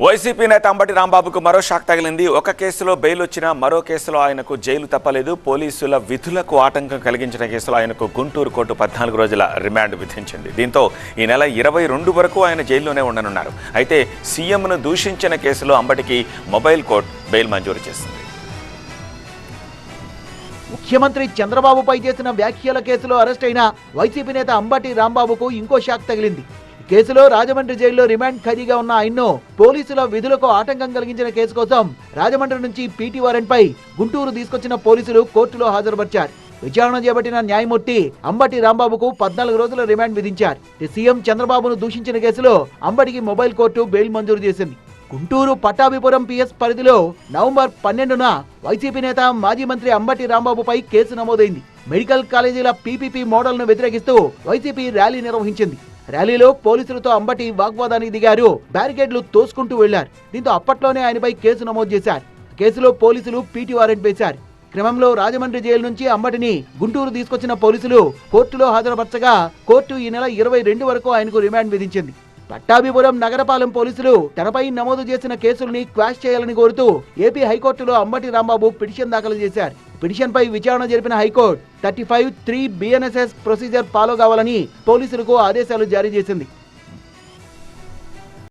YCP నేత అంబటి రాంబాబుకు మరో shock తగిలింది. ఒక కేసులో బెయిల్ వచ్చినా మరో కేసులో ఆయనకు జైలు తప్పలేదు. పోలీసుల విధులకు ఆటంకం కలిగించిన కేసులో ఆయనకు గుంటూరు కోర్టు 14 రోజుల రిమాండ్ విధించింది. దీంతో ఈ నెల 22 వరకు ఆయన జైల్లోనే ఉండనున్నారు. అయితే సీఎంను దూషించిన కేసులో అంబటికి మొబైల్ కోర్టు బెయిల్ మంజూరు చేసింది. ముఖ్యమంత్రి చంద్రబాబుపై చేసిన వ్యాఖ్యల కేసులో అరెస్ట్ అయిన వైసీపీ నేత అంబటి రాంబాబుకు ఇంకో షాక్ తగిలింది. కేసులో రాజమండ్రి జైల్లో రిమాండ్ ఖైదీగా ఉన్న ఆయన్ను పోలీసుల విధులకు ఆటంకం కలిగించిన కేసు కోసం రాజమండ్రి నుంచి పీటీ వారెంట్ పై గుంటూరు తీసుకొచ్చిన పోలీసులు కోర్టులో హాజరుపరిచారు. విచారణ చేపట్టిన న్యాయమూర్తి అంబటి రాంబాబుకు 14 రోజుల రిమాండ్ విధించారు. సీఎం చంద్రబాబును దూషించిన కేసులో అంబటికి మొబైల్ కోర్టు బెయిల్ మంజూరు చేసింది. గుంటూరు పట్టాభిపురం పిఎస్ పరిధిలో నవంబర్ 12న వైసీపీ నేత మాజీ మంత్రి అంబటి రాంబాబుపై కేసు నమోదైంది. మెడికల్ కాలేజీల పీపీపీ మోడల్ను వ్యతిరేకిస్తూ వైసీపీ ర్యాలీ నిర్వహించింది. ర్యాలీలో పోలీసులతో అంబటి వాగ్వాదానికి దిగారు. బ్యారికేడ్లు తోసుకుంటూ వెళ్లారు. దీంతో అప్పట్లోనే ఆయనపై కేసు నమోదు చేశారు. కేసులో పోలీసులు పీటీ వారెంట్ వేశారు. క్రమంలో రాజమండ్రి జైలు నుంచి అంబటిని గుంటూరు తీసుకొచ్చిన పోలీసులు కోర్టులో హాజరుపరచగా కోర్టు ఈ నెల 22 వరకు ఆయనకు రిమాండ్ విధించింది. పట్టాభిపురం నగరపాలెం పోలీసులు తనపై నమోదు చేసిన కేసుల్ని క్వాష్ చేయాలని కోరుతూ ఏపీ హైకోర్టులో అంబటి రాంబాబు పిటిషన్ దాఖలు చేశారు. పిటిషన్ పై విచారణ జరిపిన హైకోర్టు 35(3) BNSS ప్రొసీజర్ ఫాలో కావాలని పోలీసులకు ఆదేశాలు జారీ చేసింది.